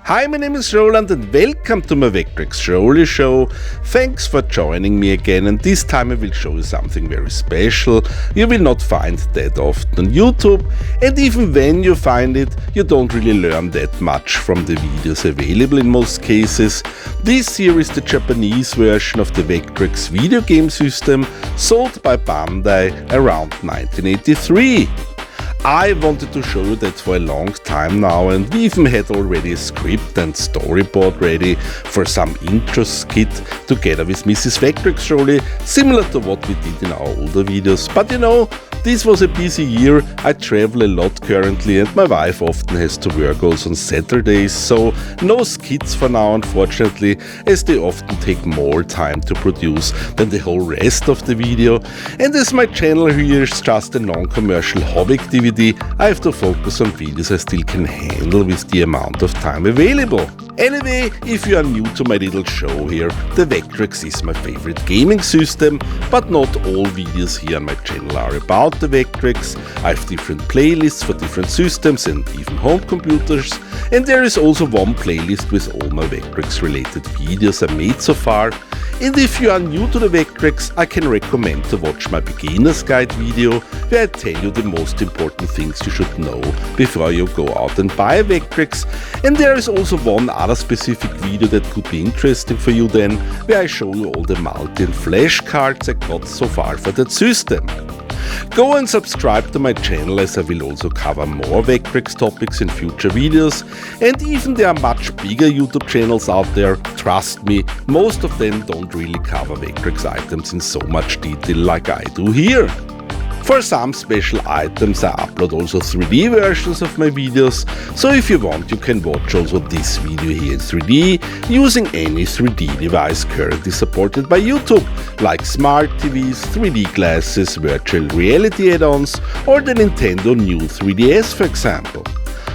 Hi, my name is Roland and welcome to my VectrexRoli show. Thanks for joining me again, and this time I will show you something very special. You will not find that often on YouTube, and even when you find it, you don't really learn that much from the videos available in most cases. This here is the Japanese version of the Vectrex video game system sold by Bandai around 1983. I wanted to show you that for a long time now, and we even had already a script and storyboard ready for some intro skit together with Mrs. VectrexRoli, similar to what we did in our older videos. But you know, this was a busy year. I travel a lot currently and my wife often has to work also on Saturdays, so no skits for now unfortunately, as they often take more time to produce than the whole rest of the video. And as my channel here is just a non-commercial hobby activity, I have to focus on videos I still can handle with the amount of time available. Anyway, if you are new to my little show here, the Vectrex is my favorite gaming system, but not all videos here on my channel are about the Vectrex. I have different playlists for different systems and even home computers, and there is also one playlist with all my Vectrex related videos I made so far. And if you are new to the Vectrex, I can recommend to watch my beginner's guide video, where I tell you the most important things you should know before you go out and buy a Vectrex. And there is also one other specific video that could be interesting for you then, where I show you all the multi and flash cards I got so far for that system. Go and subscribe to my channel, as I will also cover more Vectrex topics in future videos, and even there are much bigger YouTube channels out there. Trust me, most of them don't really cover Vectrex items in so much detail like I do here. For some special items I upload also 3D versions of my videos, so if you want you can watch also this video here in 3D using any 3D device currently supported by YouTube, like smart TVs, 3D glasses, virtual reality add-ons or the Nintendo new 3DS for example.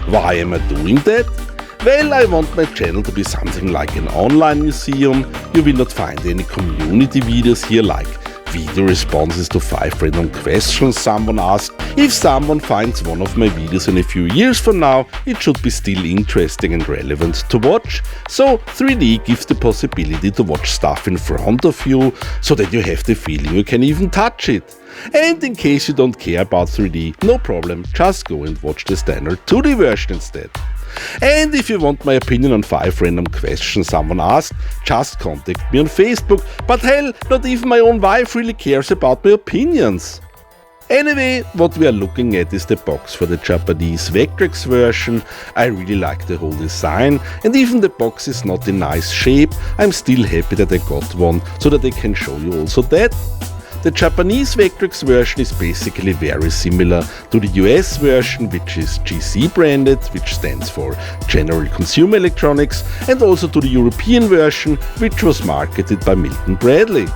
Why am I doing that? Well, I want my channel to be something like an online museum. You will not find any community videos here like video responses to 5 random questions someone asked. If someone finds one of my videos in a few years from now, it should be still interesting and relevant to watch. So 3D gives the possibility to watch stuff in front of you, so that you have the feeling you can even touch it. And in case you don't care about 3D, no problem, just go and watch the standard 2D version instead. And if you want my opinion on 5 random questions someone asked, just contact me on Facebook, but hell, not even my own wife really cares about my opinions. Anyway, what we are looking at is the box for the Japanese Vectrex version. I really like the whole design, and even the box is not in nice shape, I'm still happy that I got one, so that I can show you also that. The Japanese Vectrex version is basically very similar to the US version, which is GC branded, which stands for General Consumer Electronics, and also to the European version, which was marketed by Milton Bradley.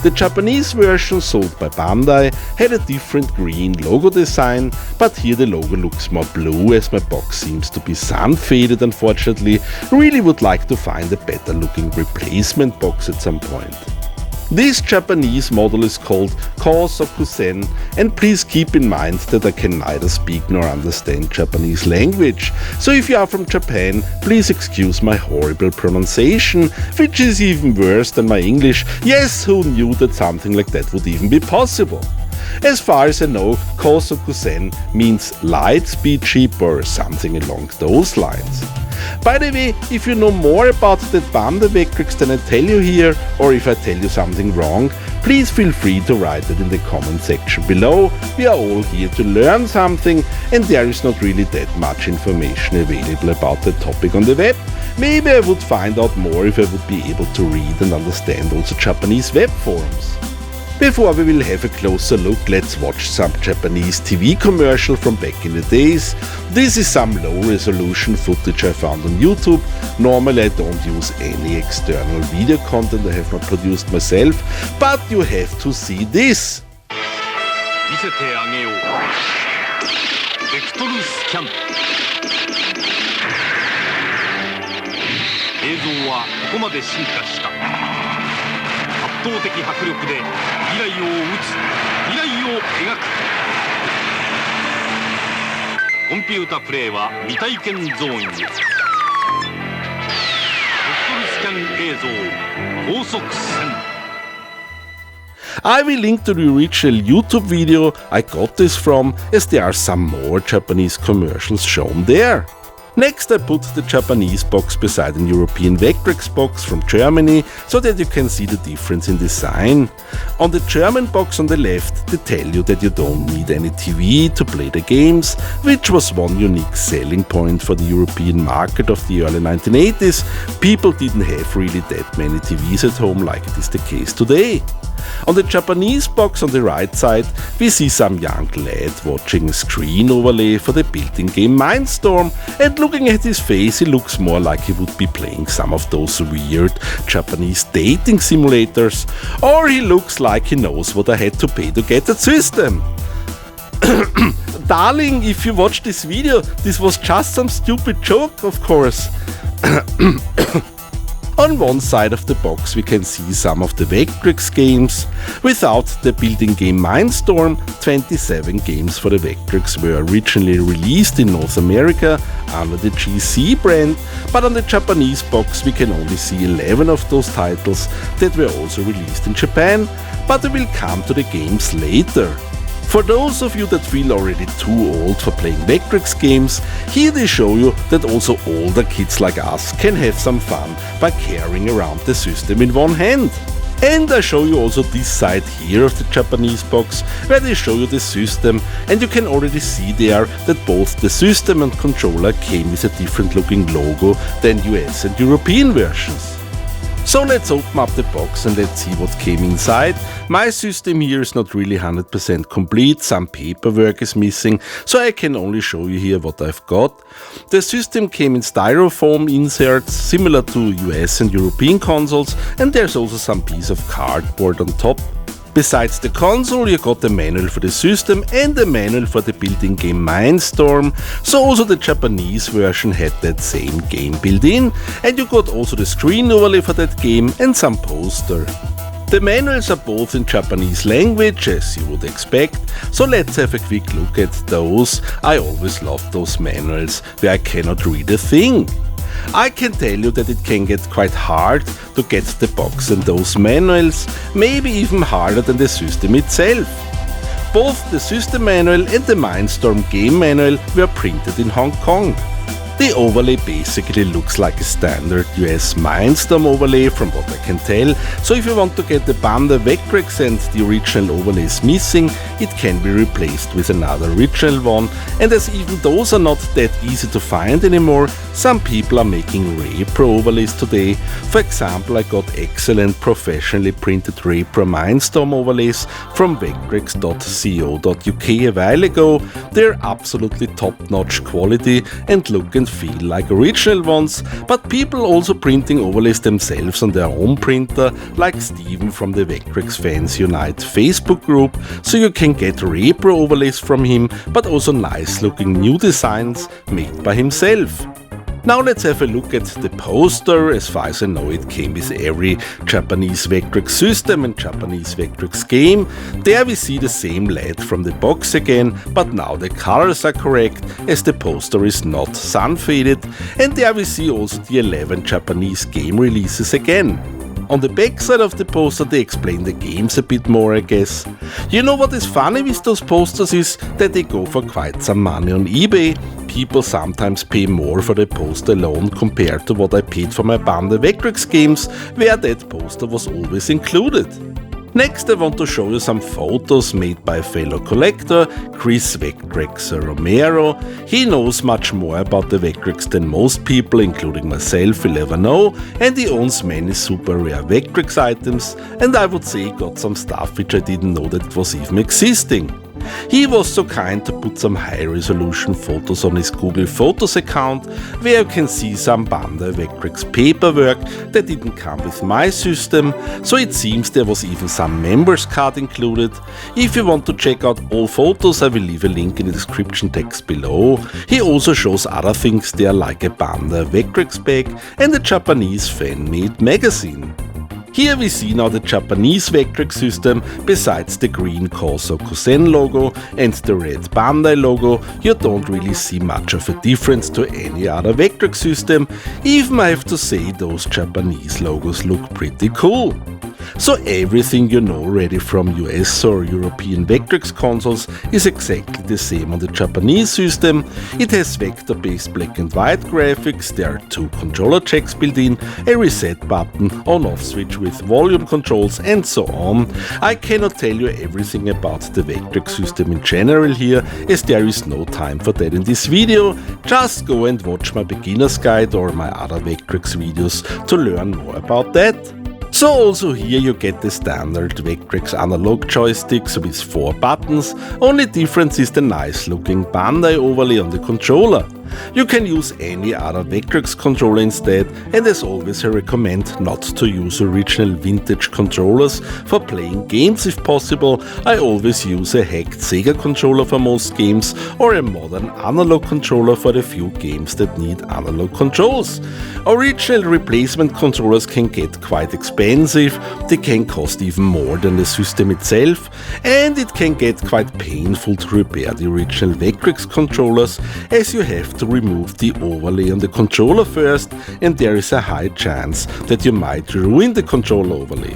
The Japanese version, sold by Bandai, had a different green logo design, but here the logo looks more blue as my box seems to be sun faded unfortunately. Really would like to find a better looking replacement box at some point. This Japanese model is called Kousokusen, and please keep in mind that I can neither speak nor understand Japanese language, so if you are from Japan, please excuse my horrible pronunciation, which is even worse than my English. Yes, who knew that something like that would even be possible? As far as I know, Kousokusen means light speed chip or something along those lines. By the way, if you know more about that Bandai Vectrex than I tell you here, or if I tell you something wrong, please feel free to write it in the comment section below. We are all here to learn something, and there is not really that much information available about the topic on the web. Maybe I would find out more if I would be able to read and understand also Japanese web forums. Before we will have a closer look, let's watch some Japanese TV commercial from back in the days. This is some low-resolution footage I found on YouTube. Normally I don't use any external video content I have not produced myself, but you have to see this. 見せてあげよう。ベクトルスキャン。映像はここまで進化した。圧倒的迫力で未来を打つ、未来を描く。コンピュータプレイは未体験ゾーンへ。ベクトルスキャン映像高速船。I will link to the original YouTube video I got this from, as there are some more Japanese commercials shown there. Next I put the Japanese box beside an European Vectrex box from Germany, so that you can see the difference in design. On the German box on the left they tell you that you don't need any TV to play the games, which was one unique selling point for the European market of the early 1980s. People didn't have really that many TVs at home like it is the case today. On the Japanese box on the right side we see some young lad watching a screen overlay for the built-in game Mindstorm, and looking at his face he looks more like he would be playing some of those weird Japanese dating simulators, or he looks like he knows what I had to pay to get that system. Darling, if you watch this video, this was just some stupid joke, of course. On one side of the box we can see some of the Vectrex games. Without the built-in game Mindstorm, 27 games for the Vectrex were originally released in North America under the GC brand, but on the Japanese box we can only see 11 of those titles that were also released in Japan, but we will come to the games later. For those of you that feel already too old for playing Vectrex games, here they show you that also older kids like us can have some fun by carrying around the system in one hand. And I show you also this side here of the Japanese box, where they show you the system, and you can already see there that both the system and controller came with a different looking logo than US and European versions. So let's open up the box and let's see what came inside. My system here is not really 100% complete, some paperwork is missing, so I can only show you here what I've got. The system came in styrofoam inserts, similar to US and European consoles, and there's also some piece of cardboard on top. Besides the console, you got the manual for the system and the manual for the built-in game Mindstorm, so also the Japanese version had that same game built in, and you got also the screen overlay for that game and some poster. The manuals are both in Japanese language, as you would expect, so let's have a quick look at those. I always love those manuals where I cannot read a thing. I can tell you that it can get quite hard to get the box and those manuals, maybe even harder than the system itself. Both the system manual and the Mindstorm game manual were printed in Hong Kong. The overlay basically looks like a standard US Mindstorm overlay from what I can tell, so if you want to get the Bandai Vectrex and the original overlay is missing, it can be replaced with another original one, and as even those are not that easy to find anymore, some people are making repro overlays today. For example, I got excellent professionally printed repro Mindstorm overlays from Vectrex.co.uk a while ago. They're absolutely top-notch quality and look and feel like original ones, but people also printing overlays themselves on their own printer, like Steven from the Vectrex Fans Unite Facebook group, so you can get repro overlays from him, but also nice looking new designs made by himself. Now let's have a look at the poster. As far as I know, it came with every Japanese Vectrex system and Japanese Vectrex game. There we see the same lad from the box again, but now the colors are correct, as the poster is not sun faded, and there we see also the 11 Japanese game releases again. On the back side of the poster they explain the games a bit more, I guess. You know what is funny with those posters is that they go for quite some money on eBay. People sometimes pay more for the poster alone compared to what I paid for my Bandai Vectrex games, where that poster was always included. Next I want to show you some photos made by a fellow collector, Chris Vectrex Romero. He knows much more about the Vectrex than most people, including myself, will ever know, and he owns many super rare Vectrex items, and I would say he got some stuff which I didn't know that it was even existing. He was so kind to put some high-resolution photos on his Google Photos account, where you can see some Bandai Vectrex paperwork that didn't come with my system, so it seems there was even some members card included. If you want to check out all photos, I will leave a link in the description text below. He also shows other things there like a Bandai Vectrex bag and a Japanese fan-made magazine. Here we see now the Japanese Vectrex system. Besides the green Kousokusen logo and the red Bandai logo, you don't really see much of a difference to any other Vectrex system. Even I have to say those Japanese logos look pretty cool. So everything you know already from US or European Vectrex consoles is exactly the same on the Japanese system. It has vector-based black and white graphics, there are 2 controller jacks built in, a reset button, on-off switch with volume controls and so on. I cannot tell you everything about the Vectrex system in general here, as there is no time for that in this video. Just go and watch my beginner's guide or my other Vectrex videos to learn more about that. So also here you get the standard Vectrex analog joysticks with 4 buttons, only difference is the nice looking Bandai overlay on the controller. You can use any other Vectrex controller instead, and as always I recommend not to use original vintage controllers for playing games if possible. I always use a hacked Sega controller for most games or a modern analog controller for the few games that need analog controls. Original replacement controllers can get quite expensive, they can cost even more than the system itself, and it can get quite painful to repair the original Vectrex controllers, as you have to remove the overlay on the controller first, and there is a high chance that you might ruin the controller overlay.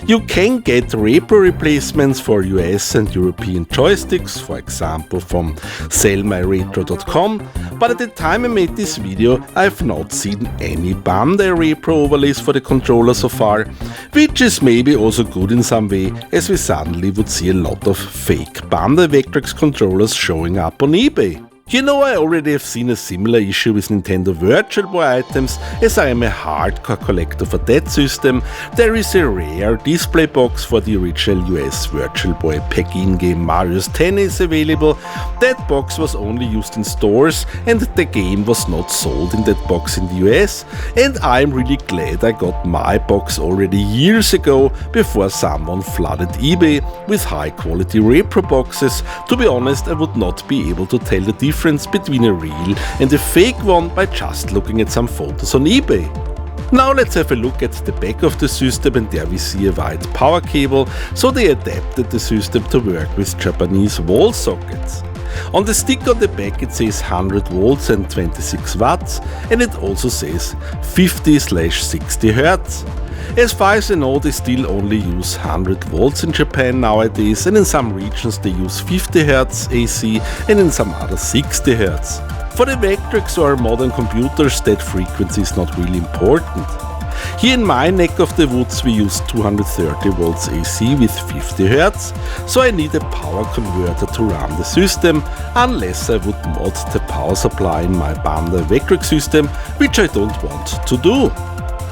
You can get repro replacements for US and European joysticks, for example from sellmyretro.com, but at the time I made this video I have not seen any Bandai repro overlays for the controller so far, which is maybe also good in some way, as we suddenly would see a lot of fake Bandai Vectrex controllers showing up on eBay. You know, I already have seen a similar issue with Nintendo Virtual Boy items, as I am a hardcore collector for that system. There is a rare display box for the original US Virtual Boy pack-in game Mario's Tennis available. That box was only used in stores and the game was not sold in that box in the US, and I'm really glad I got my box already years ago, before someone flooded eBay with high quality repro boxes. To be honest, I would not be able to tell the difference between a real and a fake one by just looking at some photos on eBay. Now let's have a look at the back of the system, and there we see a white power cable, so they adapted the system to work with Japanese wall sockets. On the stick on the back it says 100 volts and 26 watts, and it also says 50/60 Hz. As far as I know, they still only use 100 volts in Japan nowadays, and in some regions they use 50 Hz AC and in some others 60 Hz. For the Vectrex or modern computers, that frequency is not really important. Here in my neck of the woods we use 230 volts AC with 50 Hz, so I need a power converter to run the system, unless I would mod the power supply in my Bandai Vectrex system, which I don't want to do.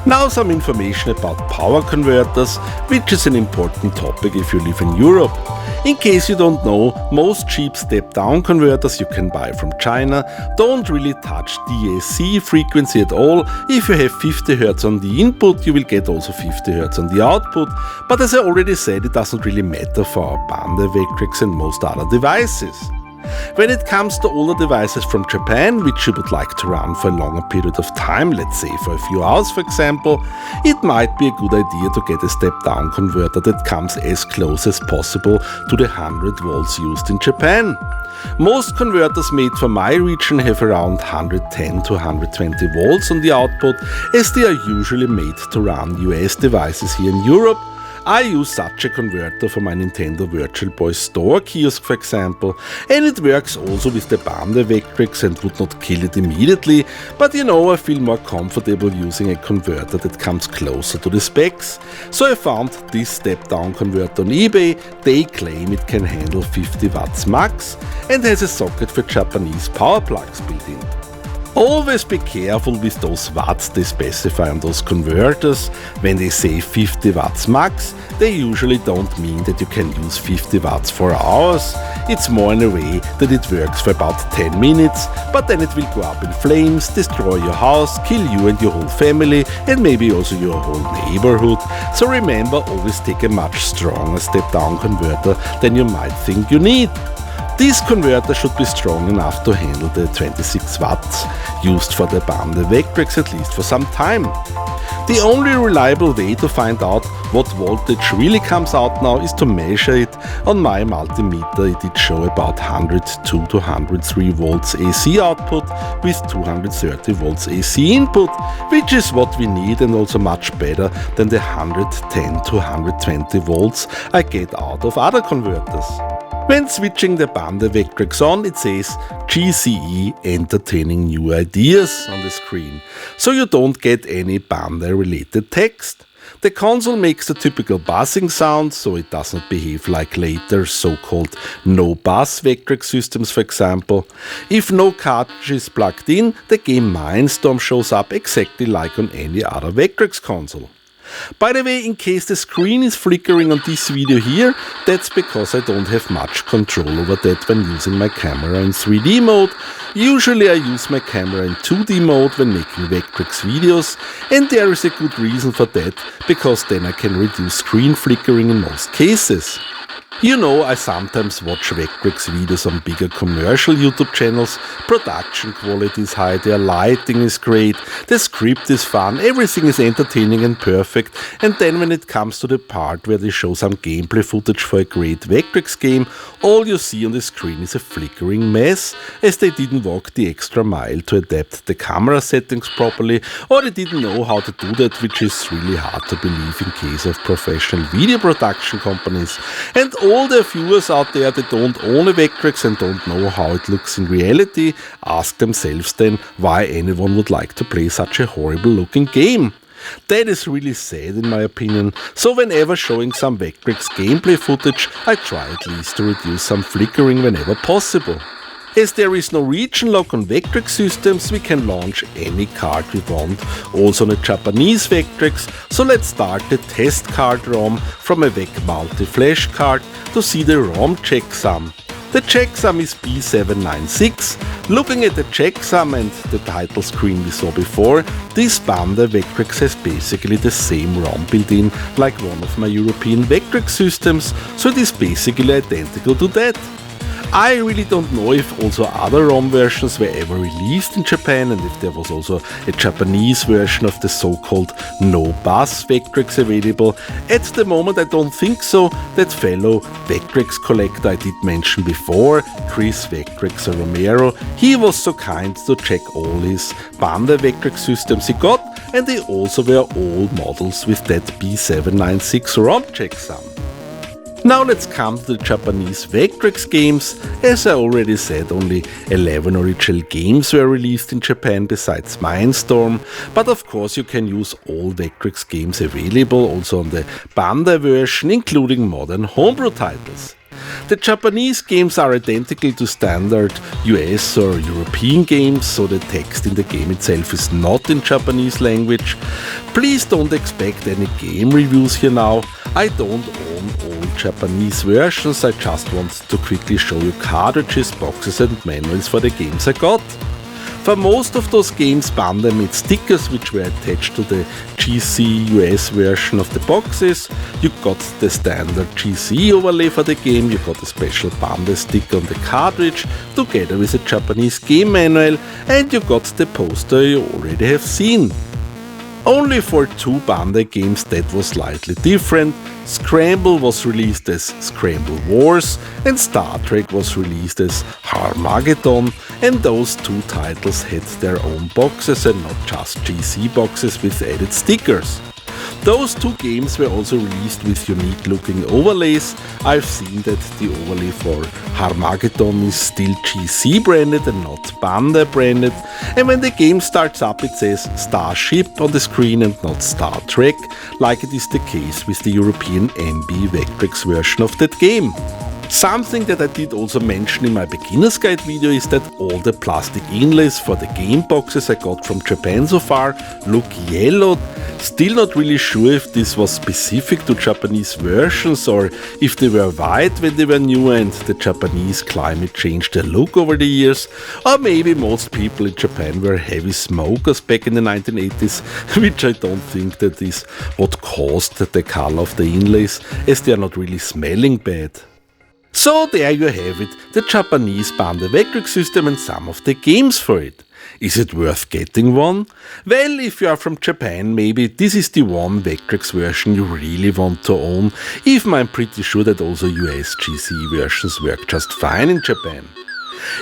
Now some information about power converters, which is an important topic if you live in Europe. In case you don't know, most cheap step-down converters you can buy from China don't really touch DAC frequency at all. If you have 50 Hz on the input, you will get also 50 Hz on the output, but as I already said, it doesn't really matter for our Bandai Vectrex and most other devices. When it comes to older devices from Japan, which you would like to run for a longer period of time, let's say for a few hours for example, it might be a good idea to get a step-down converter that comes as close as possible to the 100 volts used in Japan. Most converters made for my region have around 110 to 120 volts on the output, as they are usually made to run US devices here in Europe. I use such a converter for my Nintendo Virtual Boy store kiosk for example, and it works also with the Bandai Vectrex and would not kill it immediately, but you know, I feel more comfortable using a converter that comes closer to the specs. So I found this step-down converter on eBay. They claim it can handle 50 watts max and has a socket for Japanese power plugs built in. Always be careful with those watts they specify on those converters. When they say 50 watts max, they usually don't mean that you can use 50 watts for hours. It's more in a way that it works for about 10 minutes, but then it will go up in flames, destroy your house, kill you and your whole family, and maybe also your whole neighborhood. So remember, always take a much stronger step-down converter than you might think you need. This converter should be strong enough to handle the 26 watts used for the Bandai Vectrex at least for some time. The only reliable way to find out what voltage really comes out now is to measure it. On my multimeter it did show about 102 to 103 volts AC output with 230 volts AC input, which is what we need and also much better than the 110 to 120 volts I get out of other converters. When switching the Bandai Vectrex on, it says GCE Entertaining New Ideas on the screen, so you don't get any Bandai related text. The console makes the typical buzzing sound, so it does not behave like later so-called no-buzz Vectrex systems, for example. If no cartridge is plugged in, the game Mindstorm shows up exactly like on any other Vectrex console. By the way, in case the screen is flickering on this video here, that's because I don't have much control over that when using my camera in 3D mode. Usually I use my camera in 2D mode when making Vectrex videos, and there is a good reason for that, because then I can reduce screen flickering in most cases. You know, I sometimes watch Vectrex videos on bigger commercial YouTube channels. Production quality is high, their lighting is great, the script is fun, everything is entertaining and perfect, and then when it comes to the part where they show some gameplay footage for a great Vectrex game, all you see on the screen is a flickering mess, as they didn't walk the extra mile to adapt the camera settings properly, or they didn't know how to do that, which is really hard to believe in case of professional video production companies. And all the viewers out there that don't own a Vectrex and don't know how it looks in reality ask themselves then why anyone would like to play such a horrible looking game. That is really sad in my opinion, so whenever showing some Vectrex gameplay footage, I try at least to reduce some flickering whenever possible. As there is no region lock on Vectrex systems, we can launch any card we want, also on a Japanese Vectrex, so let's start the test card ROM from a Vec Multi Flash card to see the ROM checksum. The checksum is B796. Looking at the checksum and the title screen we saw before, this Bandai Vectrex has basically the same ROM built in like one of my European Vectrex systems, so it is basically identical to that. I really don't know if also other ROM versions were ever released in Japan and if there was also a Japanese version of the so-called no-buzz Vectrex available. At the moment I don't think so. That fellow Vectrex collector I did mention before, Chris Vectrex Romero, he was so kind to check all his Bandai Vectrex systems he got, and they also were all models with that B796 ROM checksum. Now let's come to the Japanese Vectrex games. As I already said, only 11 original games were released in Japan besides Mindstorm, but of course you can use all Vectrex games available also on the Bandai version, including modern homebrew titles. The Japanese games are identical to standard US or European games, so the text in the game itself is not in Japanese language. Please don't expect any game reviews here now. I don't own all Japanese versions, I just want to quickly show you cartridges, boxes and manuals for the games I got. For most of those games, Bandai made stickers which were attached to the GC US version of the boxes. You got the standard GC overlay for the game, you got a special Bandai sticker on the cartridge together with a Japanese game manual, and you got the poster you already have seen. Only for two Bandai games that was slightly different. Scramble was released as Scramble Wars and Star Trek was released as Harmageddon, and those two titles had their own boxes and not just GC boxes with added stickers. Those two games were also released with unique looking overlays. I've seen that the overlay for Harmageddon is still GC branded and not Bandai branded, and when the game starts up it says Starship on the screen and not Star Trek, like it is the case with the European MB Vectrex version of that game. Something that I did also mention in my beginner's guide video is that all the plastic inlays for the game boxes I got from Japan so far look yellowed. Still not really sure if this was specific to Japanese versions or if they were white when they were new and the Japanese climate changed their look over the years, or maybe most people in Japan were heavy smokers back in the 1980s, which I don't think that is what caused the color of the inlays, as they are not really smelling bad. So there you have it, the Japanese Bandai Vectrex system and some of the games for it. Is it worth getting one? Well, if you are from Japan, maybe this is the one Vectrex version you really want to own, even I'm pretty sure that also US GC versions work just fine in Japan.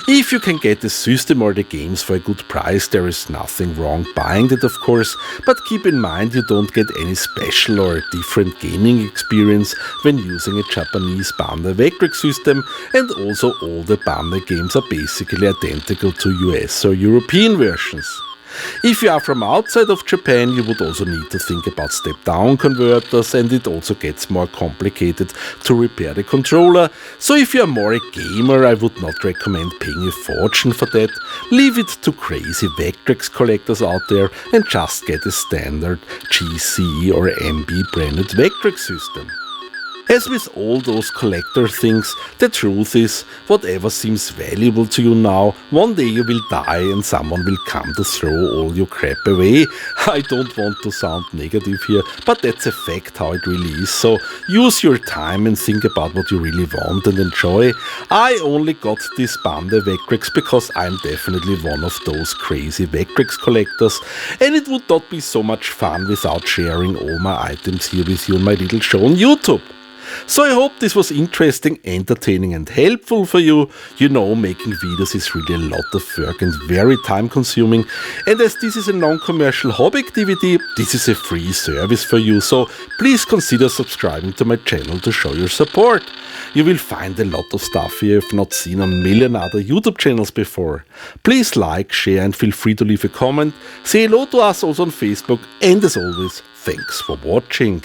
If you can get the system or the games for a good price, there is nothing wrong buying that, of course, but keep in mind you don't get any special or different gaming experience when using a Japanese Bandai Vectrex system, and also all the Bandai games are basically identical to US or European versions. If you are from outside of Japan, you would also need to think about step-down converters, and it also gets more complicated to repair the controller, so if you are more a gamer, I would not recommend paying a fortune for that. Leave it to crazy Vectrex collectors out there and just get a standard GC or MB branded Vectrex system. As with all those collector things, the truth is, whatever seems valuable to you now, one day you will die and someone will come to throw all your crap away. I don't want to sound negative here, but that's a fact how it really is, so use your time and think about what you really want and enjoy. I only got this Bandai Vectrex because I'm definitely one of those crazy Vectrex collectors, and it would not be so much fun without sharing all my items here with you in my little show on YouTube. So I hope this was interesting, entertaining and helpful for you. You know, making videos is really a lot of work and very time consuming, and as this is a non-commercial hobby activity, this is a free service for you, so please consider subscribing to my channel to show your support. You will find a lot of stuff you have not seen on a million other YouTube channels before. Please like, share and feel free to leave a comment. Say hello to us also on Facebook, and as always, thanks for watching.